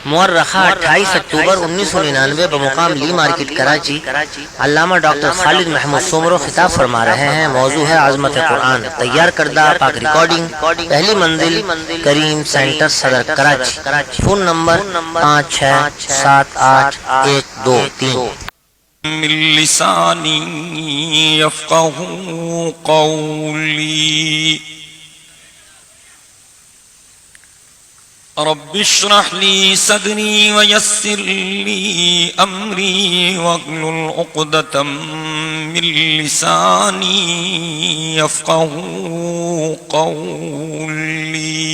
مورخہ 28 اکتوبر 1999 بمقام لی مارکیٹ کراچی۔ علامہ ڈاکٹر خالد محمود سومرو خطاب فرما رہے ہیں۔ موضوع ہے عظمت قرآن۔ تیار کردہ پاک ریکارڈنگ، پہلی منزل کریم سینٹر صدر کراچی۔ Phone number 56788123۔ من لسانی یفقهوا قولی رب اشرح لي صدري ويسر لي أمري واحلل عقدة من لساني يفقهوا قولي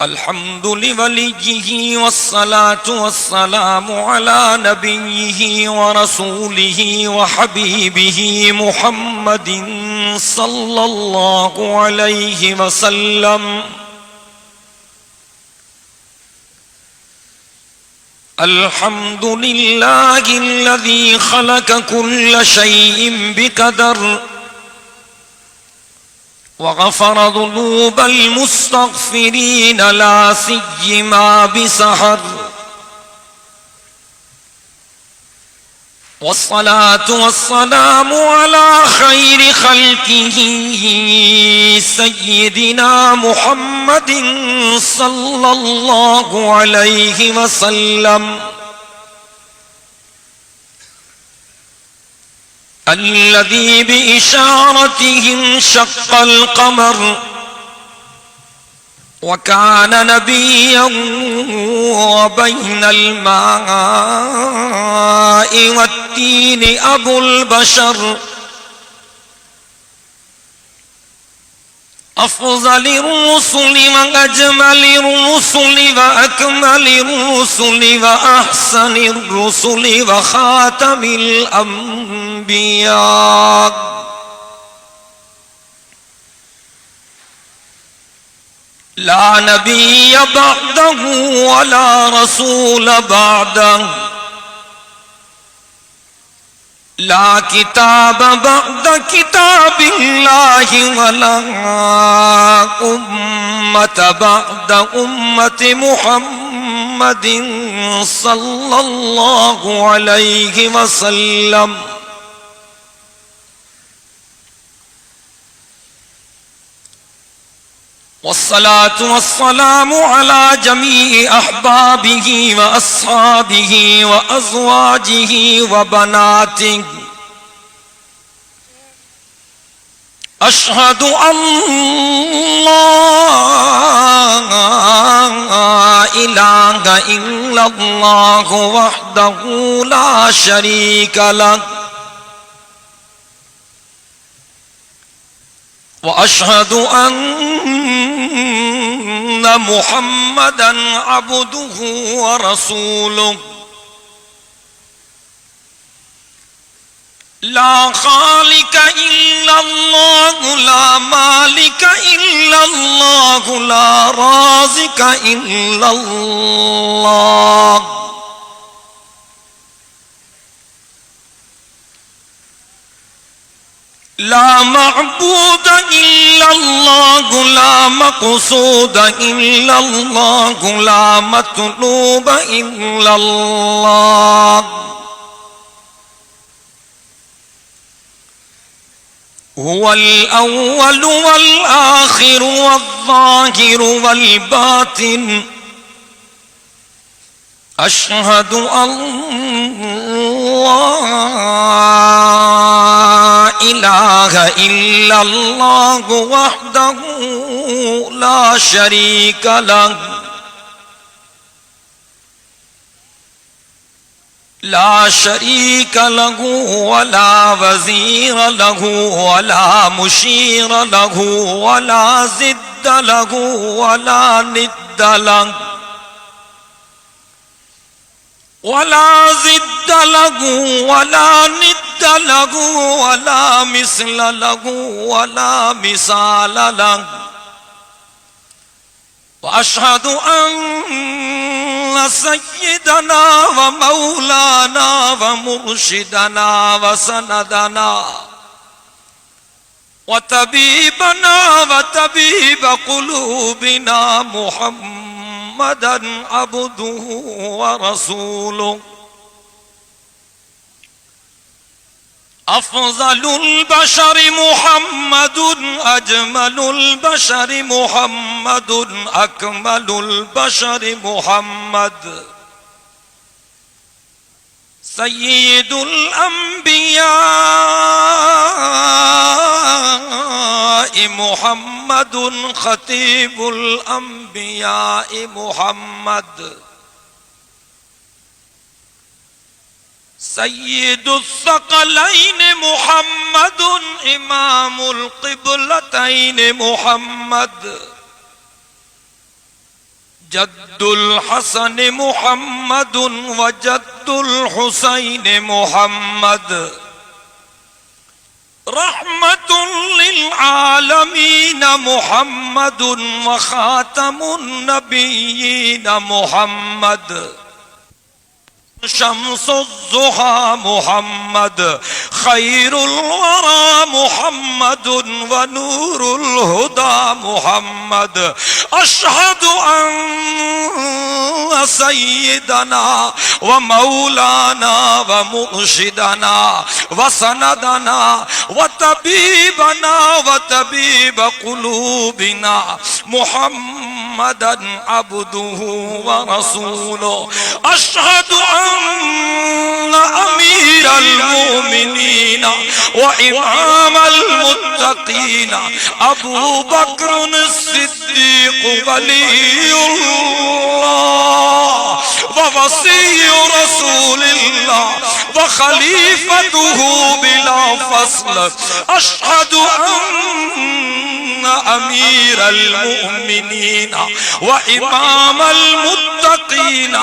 الحمد لوليه والصلاة والسلام على نبيه ورسوله وحبيبه محمد صلى الله عليه وسلم الحمد لله الذي خلق كل شيء بقدر وغفر ذنوب المستغفرين لا سيما بسحر والصلاة والسلام على خير خلقه سيدنا محمد صلى الله عليه وسلم الذي بإشارته انشق القمر وكان نبيا وبين الماء والتين أبو البشر أفضل الرسل وأجمل الرسل وأكمل الرسل وأحسن الرسل وخاتم الأنبياء لا نبي بعده ولا رسول بعده لا كتاب بعد كتاب الله ولا أمة بعد أمة محمد صلى الله عليه وسلم والصلاة والسلام على جميع أحبابه وأصحابه وأزواجه وبناته أشهد أن لا إله إلا الله وحده لا شريك له وأشهد أن محمدًا عبده ورسوله لا خالق إلا الله لا مالك إلا الله لا رازق إلا الله لا معبود إلا الله لا مقصود إلا الله لا مطلوب إلا الله هو الأول والآخر والظاهر والباطن أشهد أن لا إله إلا الله وحده لا شريك له لا شريك له ولا وزير له ولا مشير له ولا ضد له ولا ند له ولا ضد له ولا ند له ولا مثل له ولا مثال له وأشهد أن سيدنا ومولانا ومرشدنا وسندنا وطبيبنا وطبيب قلوبنا محمدا عبده ورسوله أفضل البشر محمد أجمل البشر محمد أكمل البشر محمد سيد الأنبياء محمد خطيب الأنبياء محمد سيد الثقلين محمد إمام القبلتين محمد جد الحسن محمد وجد الحسين محمد رحمة للعالمين محمد وخاتم النبيين محمد شمس الضحى محمد خير الورى محمد ونور الهدى محمد أشهد أن سيدنا ومولانا ومرشدنا وسندنا وطبيبنا وطبيب قلوبنا محمدا عبده ورسوله أشهد أن أمير المؤمنين وإمام المتقين أبو بكر الصديق ولي الله ووصي رسول الله وخليفته بلا فصل أشهد أن أمير المؤمنين وإمام المتقين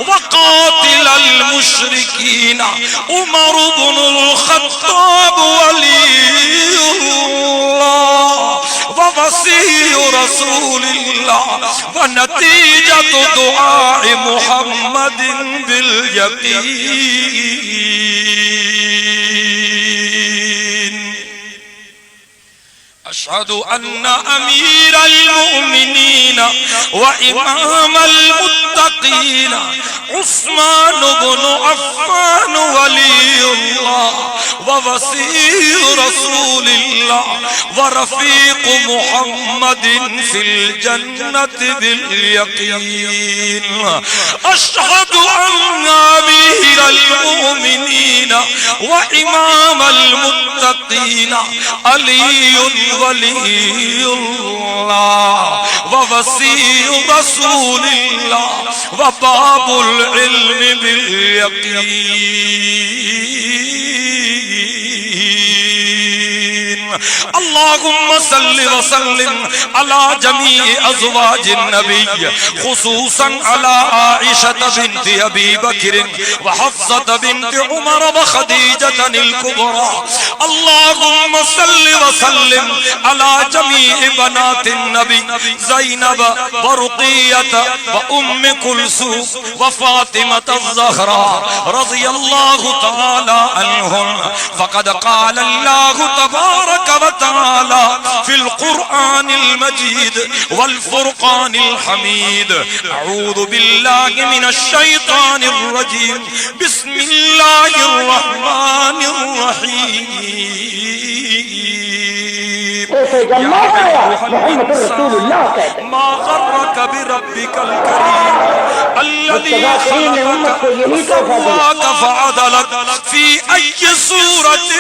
وقاتل المشركين عمر بن الخطاب ولي الله ووصي رسول الله ونتيجة دعاء محمد باليقين أشهد أن أمير المؤمنين وإمام المتقين عثمان بن عفان ولي الله ووصي رسول الله ورفيق محمد في الجنة باليقين أشهد أن أمير المؤمنين وإمام المتقين علي ولي الله ووصي رسول الله وباب العلم باليقين اللهم صل وسلم على جميع أزواج النبي خصوصا على عائشة بنت أبي بكر وحفصة بنت عمر وخديجة الكبرى اللهم صل وسلم على جميع بنات النبي زينب ورقية وأم كلثوم وفاطمة الزهراء رضي الله تعالى عنهم فقد قال الله تبارك وتعالى في القرآن المجيد والفرقان الحميد أعوذ بالله من الشيطان الرجيم بسم الله الرحمن الرحيم محمد رسول اللہ کہتے ہیں ما غرك بربك الكريم الذي خلقك فسواك فعدلك في أي صورة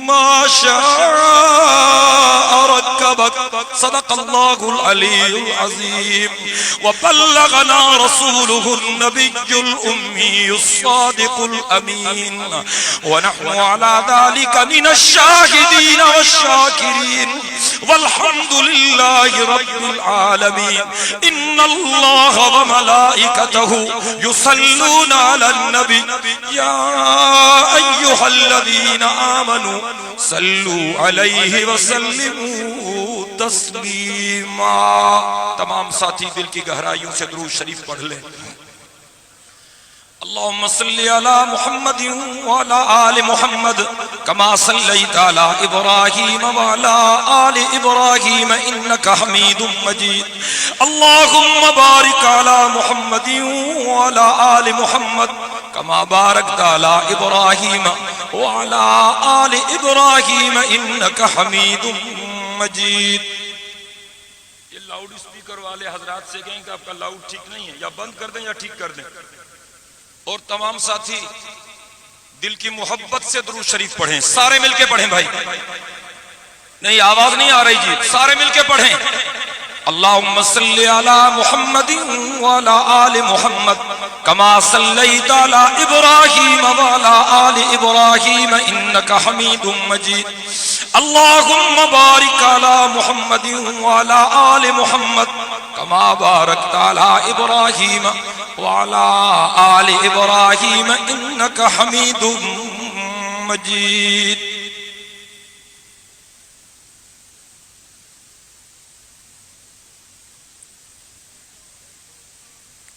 ما شاء ركبك صدق الله العلي العظيم وبلغنا رسوله النبي الأمي الصادق الأمين ونحن على ذلك من الشاهدين والشاكرين والحمد لله رب العالمين إن الله وملائكته يصلون على النبي يا أيها الذين آمنوا صلوا عليه وسلموا تسلیما. تمام ساتھی دل کی گہرائیوں سے درود شریف پڑھ لیں. اللهم صل على محمد وعلى آل محمد كما صليت على إبراهيم وعلى آل إبراهيم إنك حميد مجيد اللهم بارك على محمد وعلى آل محمد كما باركت على إبراهيم وعلى آل إبراهيم إنك حميد مجيد. یہ لاؤڈ اسپیکر والے حضرات سے کہیں کہ آپ کا لاؤڈ ٹھیک نہیں ہے، یا بند کر دیں یا ٹھیک کر دیں. اور تمام ساتھی دل کی محبت سے درود شریف پڑھیں، سارے مل کے پڑھیں بھائی. نہیں آواز نہیں آ رہی جی، سارے مل کے پڑھیں. اللہم صلی علی محمد وعلی آل محمد کما صلیت علی ابراہیم وعلی آل ابراہیم انک حمید مجید. اللہم بارک علی محمد وعلی آل محمد کما بارکت علی ابراہیم وعلى آل إبراهيم إنك حميد مجيد.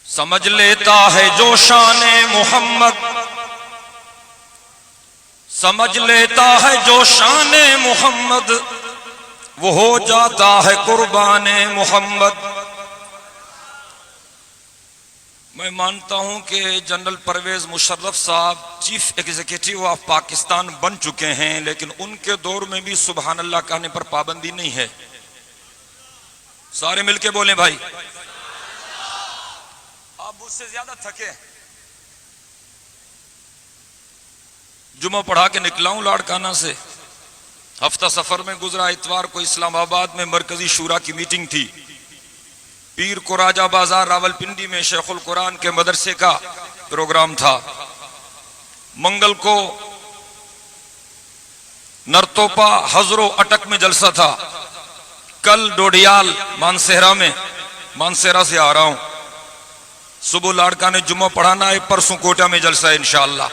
سمجھ لیتا ہے جو شان محمد، سمجھ لیتا ہے جو شان محمد، وہ ہو جاتا ہے قربان محمد. میں مانتا ہوں کہ جنرل پرویز مشرف صاحب چیف ایگزیکٹو آف پاکستان بن چکے ہیں، لیکن ان کے دور میں بھی سبحان اللہ کہنے پر پابندی نہیں ہے. سارے مل کے بولیں بھائی. آپ مجھ سے زیادہ تھکے. جمعہ پڑھا کے نکلا ہوں لاڑکانہ سے، ہفتہ سفر میں گزرا. اتوار کو اسلام آباد میں مرکزی شورا کی میٹنگ تھی. پیر کو راجہ بازار راول پنڈی میں شیخ القرآن کے مدرسے کا پروگرام تھا. منگل کو نرتوپا ہزرو اٹک میں جلسہ تھا. کل ڈوڈیال مانسہرہ میں، مانسہرہ سے آ رہا ہوں. صبح لاڑکا نے جمعہ پڑھانا ہے، پرسوں کوٹا میں جلسہ ہے انشاءاللہ.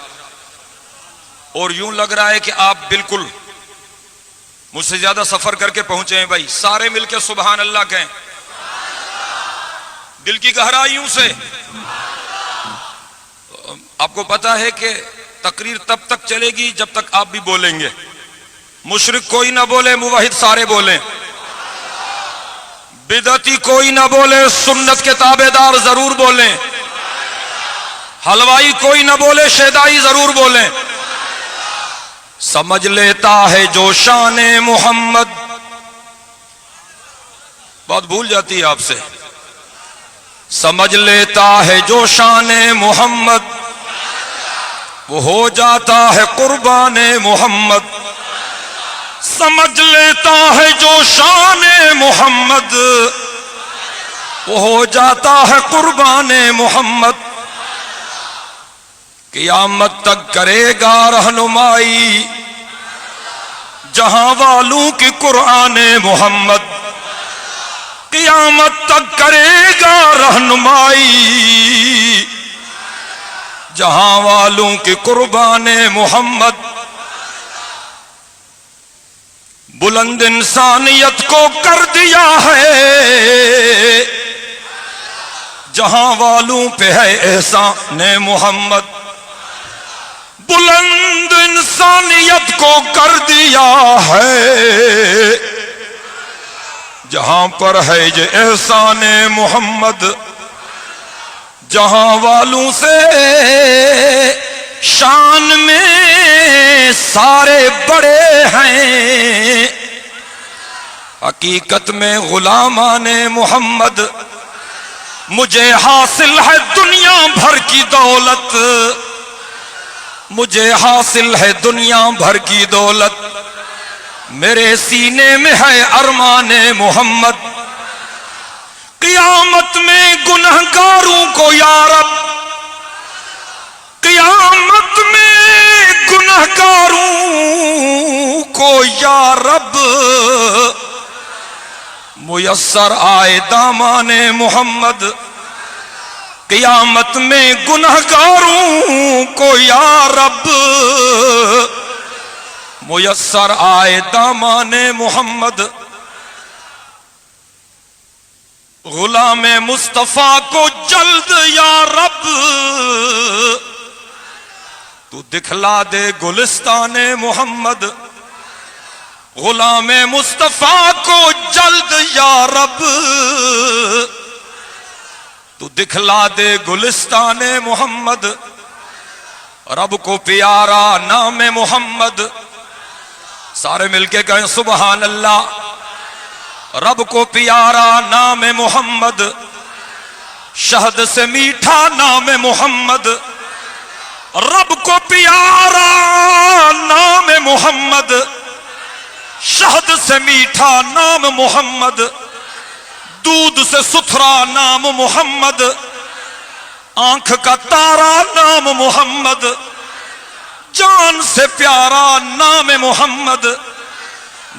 اور یوں لگ رہا ہے کہ آپ بالکل مجھ سے زیادہ سفر کر کے پہنچے ہیں بھائی. سارے مل کے سبحان اللہ کہیں دل کی گہرائیوں سے. آپ کو پتا ہے کہ تقریر تب تک چلے گی جب تک آپ بھی بولیں گے. مشرک کوئی نہ بولے، موحد سارے بولیں. بدعتی کوئی نہ بولے، سنت کے تابع دار ضرور بولیں. حلوائی کوئی نہ بولے، شیدائی ضرور بولیں. سمجھ لیتا ہے جو شان محمد. بات بھول جاتی ہے آپ سے. سمجھ لیتا ہے جو شان محمد، وہ ہو جاتا ہے قربان محمد. سمجھ لیتا ہے جو شان محمد، وہ ہو جاتا ہے قربان محمد. قیامت تک کرے گا رہنمائی جہاں والوں کی قرآن محمد. قیامت تک کرے گا رہنمائی جہاں والوں کی قربان محمد. بلند انسانیت کو کر دیا ہے جہاں والوں پہ ہے احسان محمد. بلند انسانیت کو کر دیا ہے جہاں پر ہے یہ احسان محمد. جہاں والوں سے شان میں سارے بڑے ہیں، حقیقت میں غلامان محمد. مجھے حاصل ہے دنیا بھر کی دولت، مجھے حاصل ہے دنیا بھر کی دولت. میرے سینے میں ہے ارمان محمد. قیامت میں گنہگاروں کو یا رب، قیامت میں گنہگاروں کو یا رب میسر آئے دامان محمد. قیامت میں گنہگاروں کو یا رب میسر آئے دامان محمد. غلام مصطفیٰ کو جلد یا رب تو دکھلا دے گلستان محمد، غلام مصطفیٰ کو جلد یا رب تو دکھلا دے گلستان محمد، رب کو پیارا نام محمد، سارے مل کے کہیں سبحان اللہ، رب کو پیارا نام محمد، شہد سے میٹھا نام محمد، رب کو پیارا نام محمد، شہد سے میٹھا نام محمد، دودھ سے ستھرا نام محمد، آنکھ کا تارا نام محمد، جان سے پیارا نام محمد،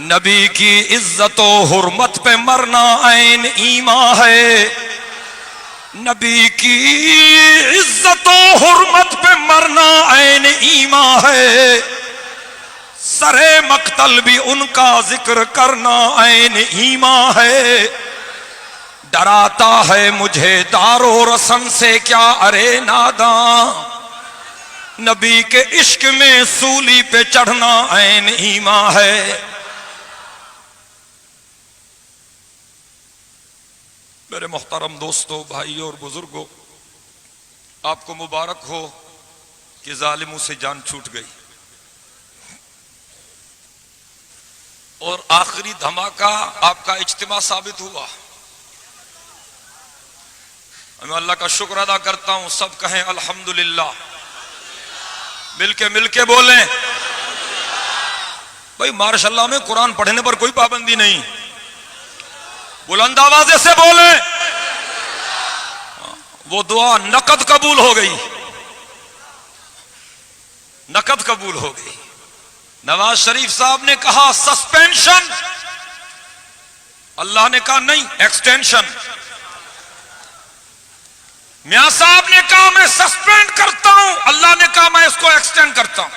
نبی کی عزت و حرمت پہ مرنا عین ایمان ہے، نبی کی عزت و حرمت پہ مرنا عین ایمان ہے، سرے مقتل بھی ان کا ذکر کرنا عین ایمان ہے، ڈراتا ہے مجھے دار و رسن سے کیا ارے ناداں، نبی کے عشق میں سولی پہ چڑھنا عین ایمان ہے۔ میرے محترم دوستو، بھائیو اور بزرگوں، آپ کو مبارک ہو کہ ظالموں سے جان چھوٹ گئی، اور آخری دھماکہ آپ کا اجتماع ثابت ہوا۔ میں اللہ کا شکر ادا کرتا ہوں، سب کہیں الحمدللہ، مل کے بولیں بھائی ماشاءاللہ میں قرآن پڑھنے پر کوئی پابندی نہیں، بلند آوازے سے بولیں، وہ دعا نقد قبول ہو گئی، نقد قبول ہو گئی۔ نواز شریف صاحب نے کہا سسپینشن، اللہ نے کہا نہیں ایکسٹینشن، میاں صاحب نے کہا میں سسپینڈ کرتا ہوں، اللہ نے کہا میں اس کو ایکسٹینڈ کرتا ہوں۔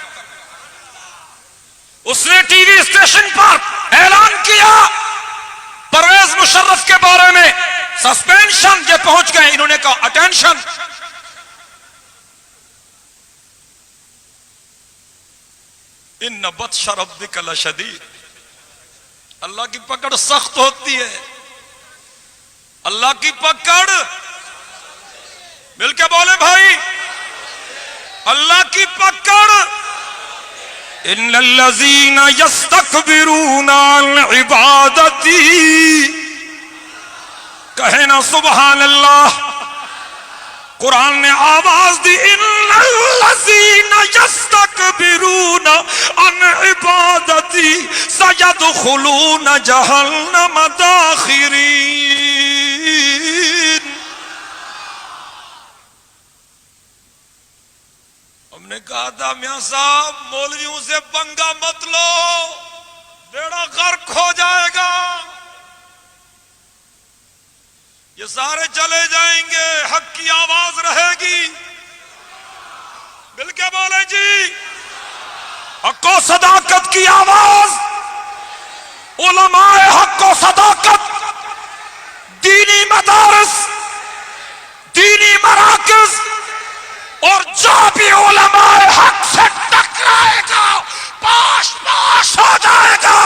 اس نے ٹی وی اسٹیشن پر اعلان کیا پرویز مشرف کے بارے میں سسپینشن، یہ پہنچ گئے، انہوں نے کہا اٹینشن۔ ان بطش ربک لشدید، اللہ کی پکڑ سخت ہوتی ہے، اللہ کی پکڑ، مل کے بولے بھائی، اللہ کی پکڑ۔ ان الذین یستکبرون عن عبادتی، کہے نا سبحان اللہ، قرآن نے آواز دی، ان الذین یستکبرون عن عبادتی سیدخلون جہنم داخرین۔ ہم نے کہا تھا میاں صاحب مولویوں سے پنگا مت لو، بیڑا غرق ہو جائے گا، یہ سارے چلے جائیں گے، حق کی آواز رہے گی، مل کے بولے جی، حق و صداقت کی آواز، علماء حق و صداقت، دینی مدارس، دینی مراکز، اور جو بھی علماء حق سے ٹکرائے گا پاش پاش ہو جائے گا۔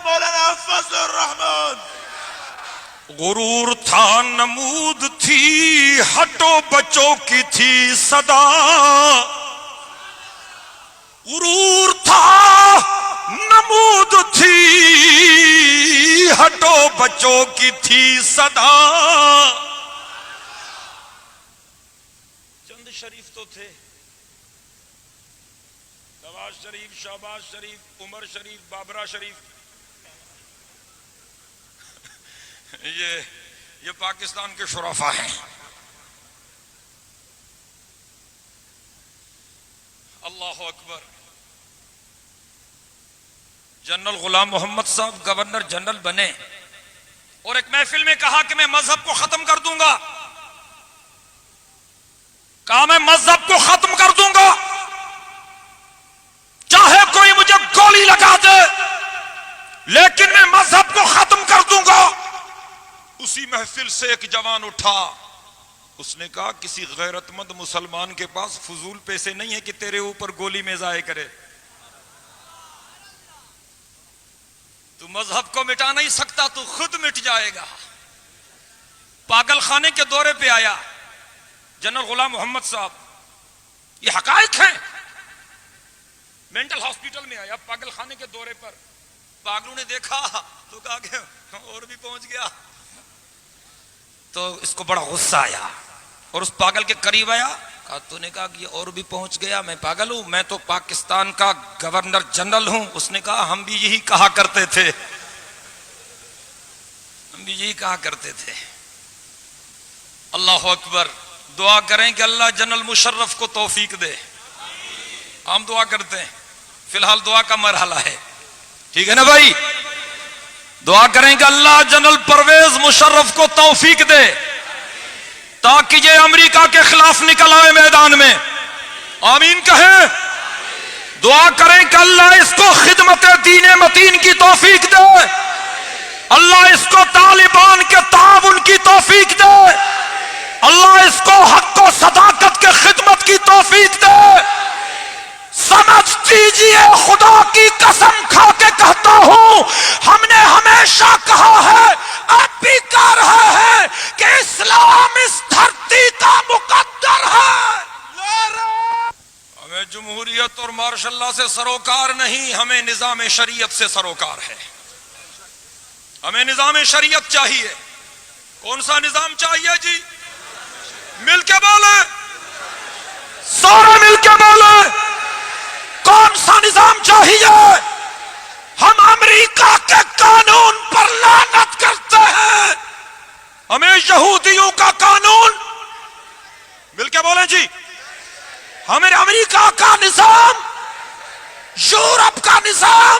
مولانا فضل الرحمان، غرور تھا نمود تھی ہٹو بچوں کی تھی صدا، غرور تھا نمود تھی ہٹو بچوں کی تھی صدا۔ چند شریف تو تھے، نواز شریف، شہباز شریف، عمر شریف، بابرہ شریف، یہ پاکستان کے شرفاء ہیں۔ اللہ اکبر۔ جنرل غلام محمد صاحب گورنر جنرل بنے اور ایک محفل میں کہا کہ میں مذہب کو ختم کر دوں گا، کہا میں مذہب کو ختم کر دوں گا، چاہے کوئی مجھے گولی لگا دے لیکن میں مذہب کو ختم کر دوں گا۔ اسی محفل سے ایک جوان اٹھا، اس نے کہا کسی غیرت مند مسلمان کے پاس فضول پیسے نہیں ہیں کہ تیرے اوپر گولی میں ضائع کرے، تو مذہب کو مٹا نہیں سکتا، تو خود مٹ جائے گا۔ پاگل خانے کے دورے پہ آیا جنرل غلام محمد صاحب، یہ حقائق ہیں، مینٹل ہاسپٹل میں آیا پاگل خانے کے دورے پر، پاگلوں نے دیکھا تو کہا کہ اور بھی پہنچ گیا، تو اس کو بڑا غصہ آیا اور اس پاگل کے قریب آیا، کہا تو نے کہا کہ اور بھی پہنچ گیا، میں پاگل ہوں، میں تو پاکستان کا گورنر جنرل ہوں۔ اس نے کہا ہم بھی یہی کہا کرتے تھے، ہم بھی یہی کہا کرتے تھے۔ اللہ اکبر، دعا کریں کہ اللہ جنرل مشرف کو توفیق دے، ہم دعا کرتے ہیں، فی الحال دعا کا مرحلہ ہے، ٹھیک ہے نا بھائی؟ دعا کریں کہ اللہ جنرل پرویز مشرف کو توفیق دے تاکہ یہ امریکہ کے خلاف نکل آئے میدان میں، آمین کہیں۔ دعا کریں کہ اللہ اس کو خدمت دین متین کی توفیق دے، اللہ اس کو طالبان کے تعاون کی توفیق دے، اللہ اس کو حق و صداقت کے خدمت کی توفیق دے۔ سمجھ دیجئے، خدا کی قسم کھا کے کہتا ہوں، ہم نے ہمیشہ کہا ہے، اب بھی کہہ رہے ہیں کہ اسلام اس دھرتی کا مقدر ہے۔ ہمیں جمہوریت اور ماشاء اللہ سے سروکار نہیں، ہمیں نظام شریعت سے سروکار ہے، ہمیں نظام شریعت چاہیے۔ کون سا نظام چاہیے جی؟ مل کے بولے، سارے مل کے بولے، کون سا نظام چاہیے؟ ہم امریکہ کے قانون پر لعنت کرتے ہیں، ہمیں یہودیوں کا قانون، مل کے بولیں جی، ہمیں امریکہ کا نظام، یورپ کا نظام،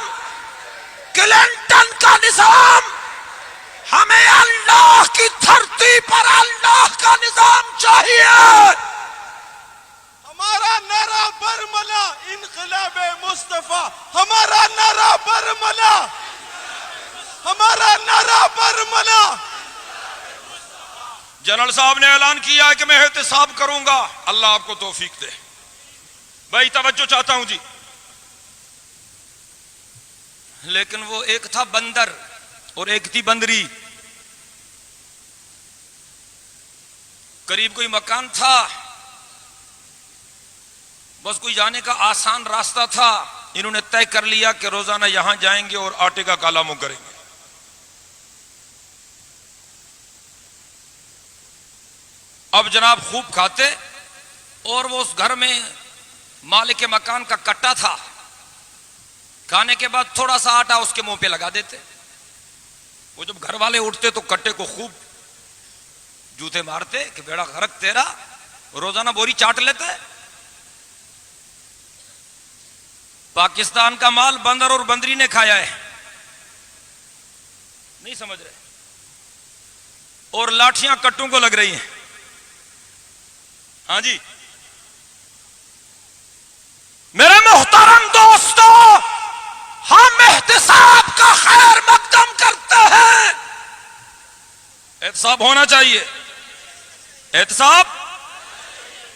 کلنٹن کا نظام، ہمیں اللہ کی دھرتی پر اللہ کا نظام چاہیے۔ ہمارا نعرہ برملا انقلاب مصطفیٰ، ہمارا نعرہ برملا، ہمارا نعرہ برملا۔ جنرل صاحب نے اعلان کیا ہے کہ میں احتساب کروں گا، اللہ آپ کو توفیق دے۔ بھائی توجہ چاہتا ہوں جی، لیکن وہ ایک تھا بندر اور ایک تھی بندری، قریب کوئی مکان تھا، بس کوئی جانے کا آسان راستہ تھا، انہوں نے طے کر لیا کہ روزانہ یہاں جائیں گے اور آٹے کا کالا منہ کریں گے۔ اب جناب خوب کھاتے، اور وہ اس گھر میں مالک مکان کا کٹا تھا، کھانے کے بعد تھوڑا سا آٹا اس کے منہ پہ لگا دیتے، وہ جب گھر والے اٹھتے تو کٹے کو خوب جوتے مارتے کہ بیڑا غرق تیرا، روزانہ بوری چاٹ لیتے۔ پاکستان کا مال بندر اور بندری نے کھایا ہے، نہیں سمجھ رہے، اور لاٹھیاں کٹوں کو لگ رہی ہیں۔ ہاں جی میرے محترم دوستو، ہم احتساب کا خیر مقدم کرتے ہیں، احتساب ہونا چاہیے، احتساب،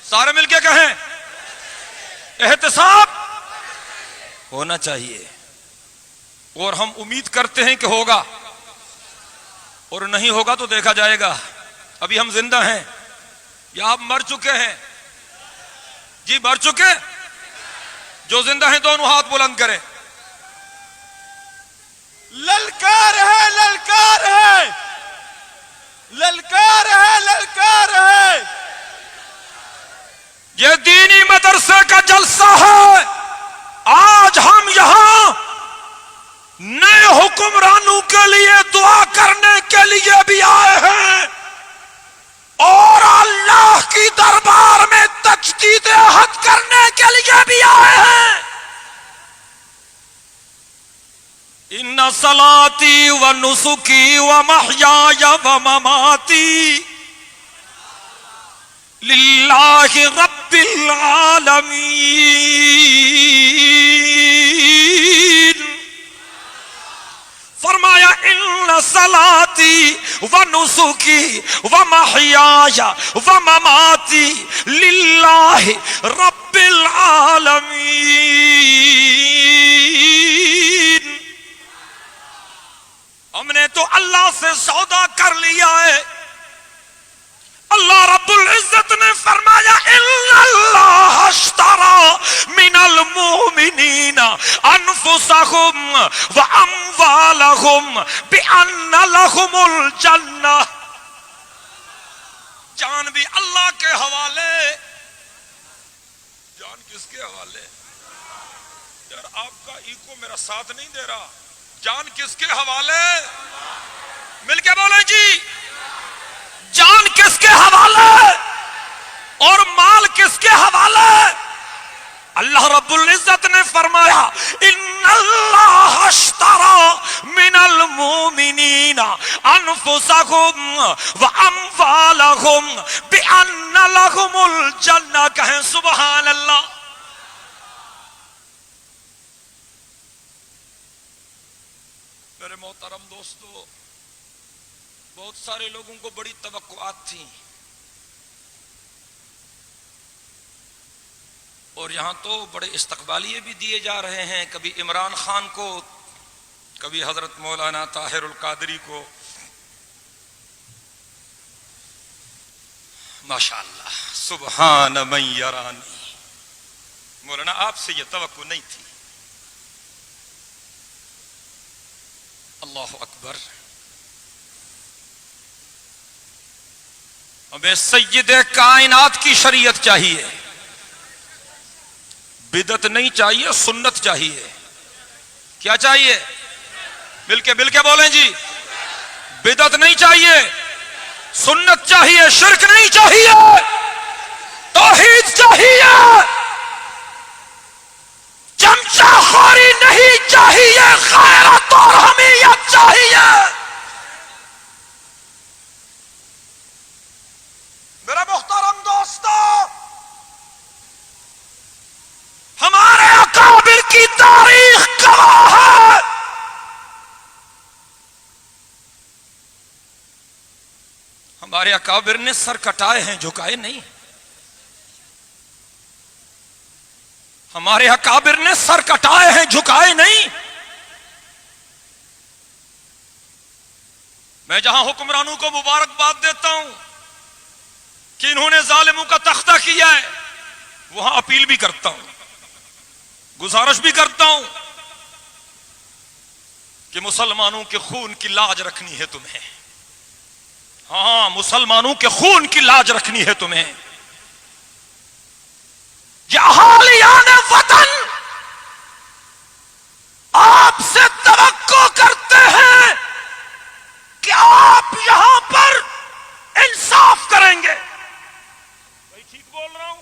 سارے مل کے کہیں احتساب ہونا چاہیے، اور ہم امید کرتے ہیں کہ ہوگا، اور نہیں ہوگا تو دیکھا جائے گا۔ ابھی ہم زندہ ہیں یا آپ مر چکے ہیں؟ جی مر چکے؟ جو زندہ ہیں دونوں ہاتھ بلند کریں۔ للکار ہے، للکار ہے، للکار ہے، للکار ہے۔ یہ دینی مدرسے کا جلسہ ہے، آج ہم یہاں نئے حکمرانوں کے لیے دعا کرنے کے لیے بھی آئے ہیں، اور اللہ کی دربار میں تجدید عہد کرنے کے لیے بھی آئے ہیں۔ ان صلاتی و نسکی و محیای و مماتی للہ رب العالمین، فرمایا ان صلاتی و نسکی و محیای و مماتی للہ رب العالمین. ہم نے تو اللہ سے سودا کر لیا ہے. اللہ رب العزت نے فرمایا ان اللہ اشترى من المؤمنین انفسهم واموالهم بان لهم الجنہ. جان بھی اللہ کے حوالے. جان کس کے حوالے؟ یار آپ کا ایکو میرا ساتھ نہیں دے رہا. جان کس کے حوالے؟ مل کے بولیں جی. جان کس کے حوالے اور مال کس کے حوالے؟ اللہ رب العزت نے فرمایا ان اللہ اشترى من المؤمنین انفسهم واموالهم بان لهم الجنہ. کہیں سبحان اللہ. میرے محترم دوستو، بہت سارے لوگوں کو بڑی توقعات تھیں اور یہاں تو بڑے استقبالیے بھی دیے جا رہے ہیں. کبھی عمران خان کو، کبھی حضرت مولانا طاہر القادری کو. ماشاءاللہ سبحان من یرانی. مولانا آپ سے یہ توقع نہیں تھی. اللہ اکبر. ہمیں سید کائنات کی شریعت چاہیے، بدعت نہیں چاہیے، سنت چاہیے. کیا چاہیے؟ مل کے بولیں جی. بدعت نہیں چاہیے، سنت چاہیے، شرک نہیں چاہیے، توحید چاہیے، چمچہ خوری نہیں چاہیے، غیرت اور حمیت چاہیے. میرا محترم دوستو، ہمارے اکابر کی تاریخ گواہ ہے. ہمارے اکابر نے سر کٹائے ہیں، جھکائے نہیں. ہمارے اکابر نے سر کٹائے ہیں، جھکائے نہیں. میں جہاں حکمرانوں کو مبارکباد دیتا ہوں کہ انہوں نے ظالموں کا تختہ کیا ہے، وہاں اپیل بھی کرتا ہوں، گزارش بھی کرتا ہوں کہ مسلمانوں کے خون کی لاج رکھنی ہے تمہیں. ہاں، مسلمانوں کے خون کی لاج رکھنی ہے تمہیں. یا اہالیان وطن، آپ سے توقع کرتے ہیں کہ آپ یہاں پر انصاف کریں گے. میں ٹھیک بول رہا ہوں؟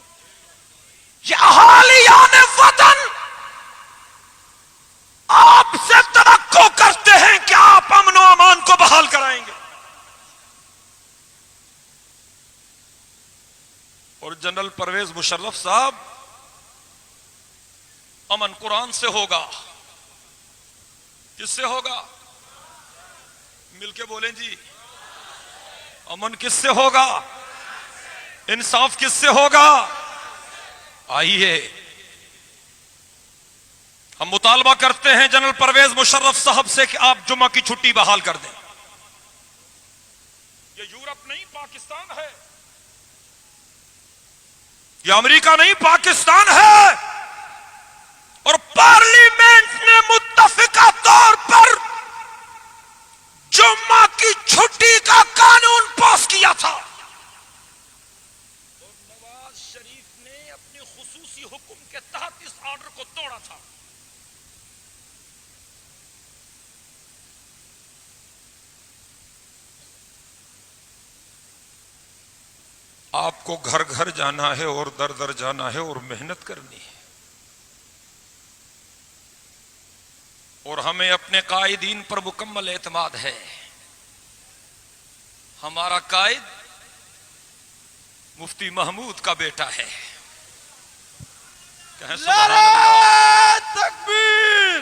یا اہالیان وطن، آپ سے توقع کرتے ہیں کہ آپ امن و امان کو بحال کرائیں گے. اور جنرل پرویز مشرف صاحب، امن قرآن سے ہوگا. کس سے ہوگا؟ مل کے بولیں جی. امن کس سے ہوگا؟ انصاف کس سے ہوگا؟ آئیے ہم مطالبہ کرتے ہیں جنرل پرویز مشرف صاحب سے کہ آپ جمعہ کی چھٹی بحال کر دیں. یہ یورپ نہیں، پاکستان ہے. یہ امریکہ نہیں، پاکستان ہے. اور پارلیمنٹ نے متفقہ طور پر جمعہ کی چھٹی کا قانون پاس کیا تھا. اور نواز شریف نے اپنے خصوصی حکم کے تحت اس آرڈر کو توڑا تھا. آپ کو گھر گھر جانا ہے اور در در جانا ہے اور محنت کرنی ہے. اور ہمیں اپنے قائدین پر مکمل اعتماد ہے. ہمارا قائد مفتی محمود کا بیٹا ہے. کہیں سبحان اللہ. تکبیر،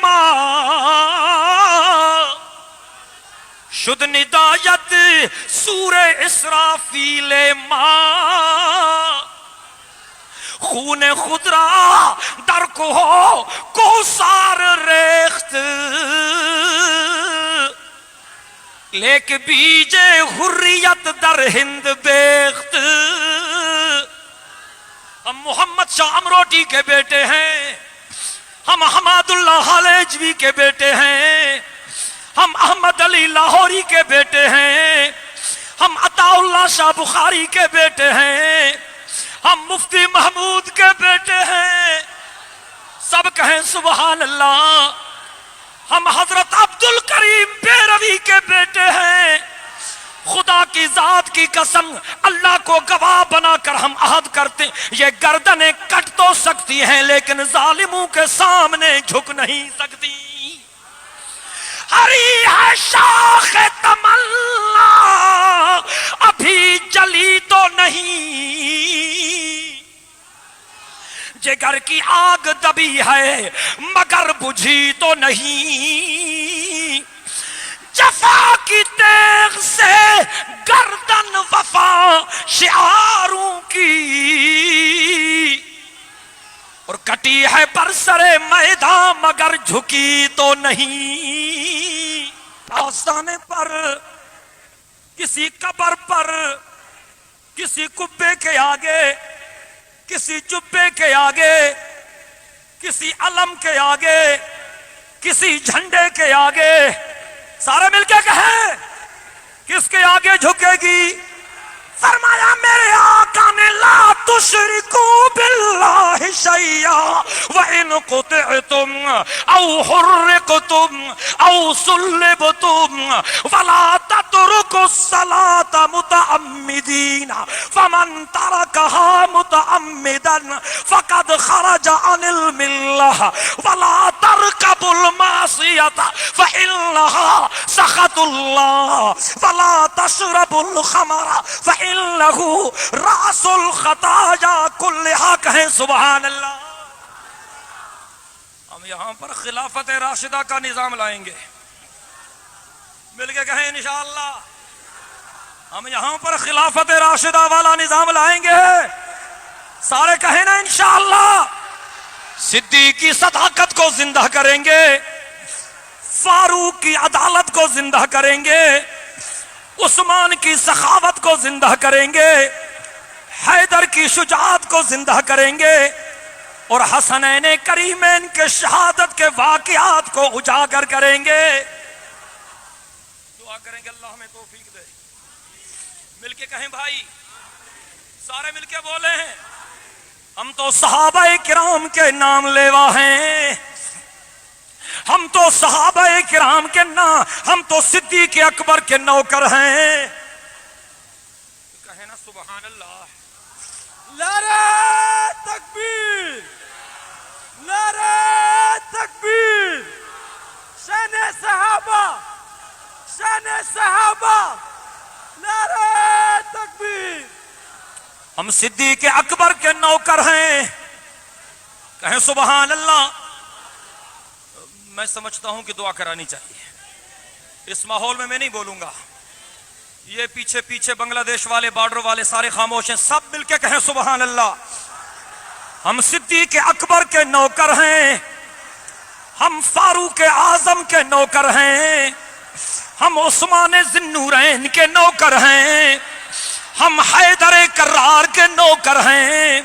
ماں شد ندایت سور اسرافیل ماں خون خود را در کو سار ریخت لیک بیج حریت در ہند بیخت ہم محمد شاہ امروٹی کے بیٹے ہیں، ہم حماد اللہ حلیجوی کے بیٹے ہیں، ہم احمد علی لاہوری کے بیٹے ہیں، ہم عطا اللہ شاہ بخاری کے بیٹے ہیں، ہم مفتی محمود کے بیٹے ہیں، سب کہیں سبحان اللہ۔ ہم حضرت عبد الکریم بیروی کے بیٹے ہیں، خدا کی ذات کی قسم اللہ کو گواہ بنا کر ہم عہد کرتے ہیں یہ گردنیں کٹ تو سکتی ہیں لیکن ظالموں کے سامنے جھک نہیں سکتی۔ ہری ہے شاخ تمنا ابھی جلی تو نہیں، جگر کی آگ دبی ہے مگر بجھی تو نہیں، جفا کی تیغ سے گردن وفا شعاروں کی اور کٹی ہے برسر میدان مگر جھکی تو نہیں۔ آستانے پر کسی قبر پر کسی کبے کے آگے کسی جبے کے آگے کسی علم کے آگے کسی جھنڈے کے آگے سارے مل کے کہیں کس کے آگے جھکے گی؟ فرمایا میرے آقا نے لا تشرکو باللہ شیئا وَإِن قُطِعْتُمْ أَوْ حُرِّقْتُمْ أَوْ صُلِّبْتُمْ وَلَا تَتْرُكُوا الصَّلَاةَ مُتَعَمِّدِينَ فَمَنْ تَرَكَهَا مُتَعَمِّدًا فَقَدْ خَرَجَ عَنِ الْمِلَّةِ وَلَا تَرْكَبُوا الْمَعْصِيَةَ فَإِنَّهَا سَخَطُ اللَّهِ وَلَا تَشْرَبُوا الْخَمْرَ فَإِنَّهُ رَأْسُ الْخَطَايَا كُلِّهَا کہیں سبحان اللہ۔ ہم یہاں پر خلافت راشدہ کا نظام لائیں گے، مل کے کہیں انشاءاللہ ہم یہاں پر خلافت راشدہ والا نظام لائیں گے، سارے کہیں نا انشاءاللہ۔ صدیق کی صداقت کو زندہ کریں گے، فاروق کی عدالت کو زندہ کریں گے، عثمان کی سخاوت کو زندہ کریں گے، حیدر کی شجاعت کو زندہ کریں گے اور حسنین کریمین کے شہادت کے واقعات کو اجاگر کریں گے۔ دعا کریں گے اللہ ہمیں توفیق دے۔ مل کے کہیں بھائی، سارے مل کے بولے ہیں ہم تو صحابہ کرام کے نام لیوا ہیں، ہم تو صحابہ کرام کے نام، ہم تو صدیق اکبر کے نوکر ہیں، کہیں نا سبحان اللہ۔ نعرہ تکبیر، نعرہ تکبیر، شان صحابہ، شان صحابہ، نعرہ تکبیر۔ ہم صدیق اکبر کے نوکر ہیں، کہیں سبحان اللہ۔ میں سمجھتا ہوں کہ دعا کرانی چاہیے، اس ماحول میں نہیں بولوں گا، یہ پیچھے پیچھے بنگلہ دیش والے بارڈر والے سارے خاموش ہیں، سب مل کے کہیں سبحان اللہ۔ ہم صدیق اکبر کے نوکر ہیں، ہم فاروق اعظم کے نوکر ہیں، ہم عثمان ذی النورین کے نوکر ہیں، ہم حیدر کرار کے نوکر ہیں،